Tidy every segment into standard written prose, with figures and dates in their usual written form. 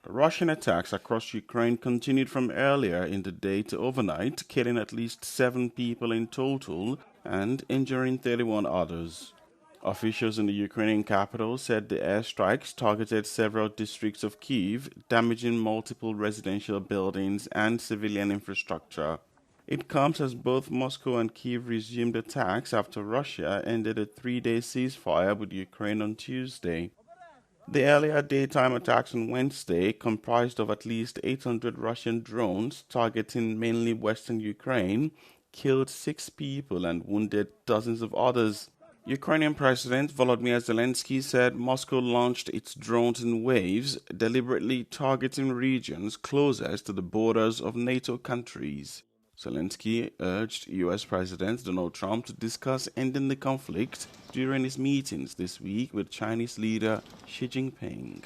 Russian attacks across Ukraine continued from earlier in the day to overnight, killing at least 7 people in total and injuring 31 others. Officials in the Ukrainian capital said the airstrikes targeted several districts of Kyiv, damaging multiple residential buildings and civilian infrastructure. It comes as both Moscow and Kyiv resumed attacks after Russia ended a 3-day ceasefire with Ukraine on Tuesday. The earlier daytime attacks on Wednesday comprised of at least 800 Russian drones targeting mainly western Ukraine, killed 6 people and wounded dozens of others. Ukrainian President Volodymyr Zelensky said Moscow launched its drones in waves, deliberately targeting regions closest to the borders of NATO countries. Zelensky urged U.S. President Donald Trump to discuss ending the conflict during his meetings this week with Chinese leader Xi Jinping.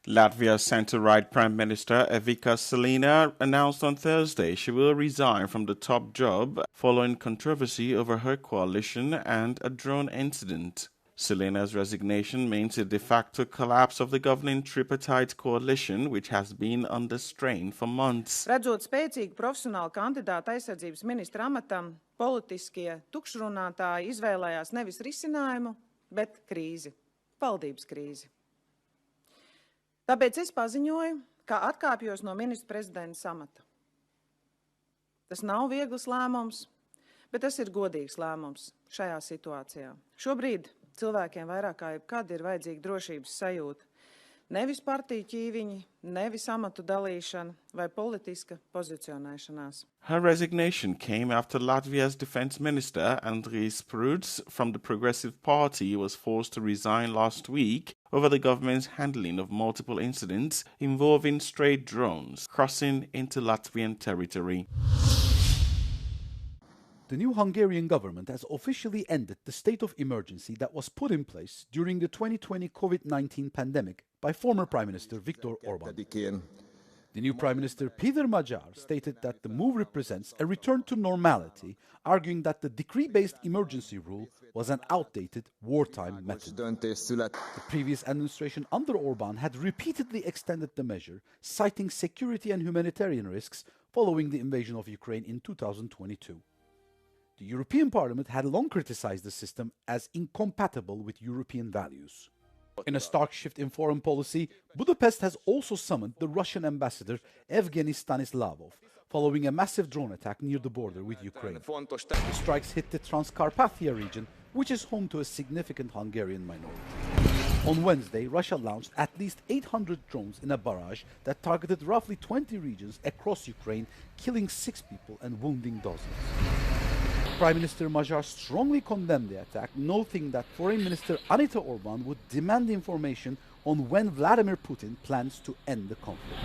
Latvia's centre-right Prime Minister Evika Selina announced on Thursday she will resign from the top job following controversy over her coalition and a drone incident. Selina's resignation means a de facto collapse of the governing tripartite coalition, which has been under strain for months. Redzot spēcīgu profesionālu kandidātu aizsardzības ministra amatam, politiskie tukšrunātāji izvēlējās nevis risinājumu, bet krīzi, valdības krīzi. Tāpēc es paziņoju, ka atkāpjos no ministra prezidenta amata. Tas nav viegls lēmums, bet tas ir godīgs lēmums šajā situācijā. Šobrīd cilvēkiem vairāk kā jebkad ir vajadzīga drošības sajūta. Nevis partiju ķīviņi, nevis amatu dalīšana vai politiska pozicionēšanās. Her resignation came after Latvia's defense minister Andris Spruds from the Progressive Party was forced to resign last week over the government's handling of multiple incidents involving stray drones crossing into Latvian territory. The new Hungarian government has officially ended the state of emergency that was put in place during the 2020 COVID-19 pandemic by former Prime Minister Viktor Orban. The new Prime Minister Peter Magyar stated that the move represents a return to normality, arguing that the decree-based emergency rule was an outdated wartime method. The previous administration under Orban had repeatedly extended the measure, citing security and humanitarian risks following the invasion of Ukraine in 2022. The European Parliament had long criticized the system as incompatible with European values. In a stark shift in foreign policy, Budapest has also summoned the Russian ambassador Evgeny Stanislavov, following a massive drone attack near the border with Ukraine. The strikes hit the Transcarpathia region, which is home to a significant Hungarian minority. On Wednesday, Russia launched at least 800 drones in a barrage that targeted roughly 20 regions across Ukraine, killing 6 people and wounding dozens. Prime Minister Magyar strongly condemned the attack, noting that Foreign Minister Anita Orban would demand information on when Vladimir Putin plans to end the conflict.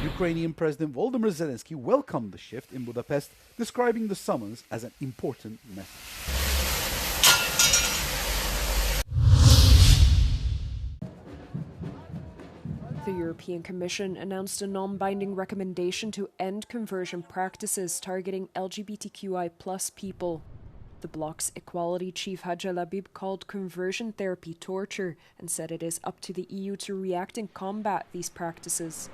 Ukrainian President Volodymyr Zelensky welcomed the shift in Budapest, describing the summons as an important message. The European Commission announced a non-binding recommendation to end conversion practices targeting LGBTQI+ people. The bloc's equality chief Hadja Labib called conversion therapy torture and said it is up to the EU to react and combat these practices.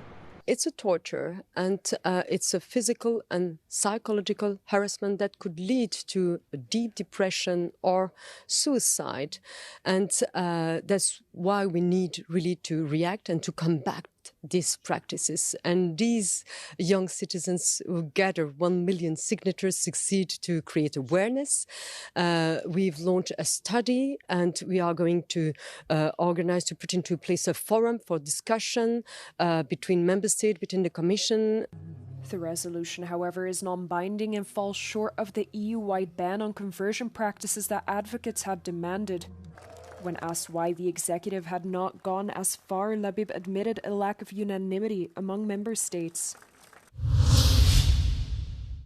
It's a torture and it's a physical and psychological harassment that could lead to a deep depression or suicide. And that's why we need really to react and to combat these practices. And these young citizens who gather 1 million signatures succeed to create awareness. We've launched a study and we are going to organize to put into place a forum for discussion between member states, between the Commission. The resolution, however, is non-binding and falls short of the EU-wide ban on conversion practices that advocates had demanded. When asked why the executive had not gone as far, Labib admitted a lack of unanimity among member states.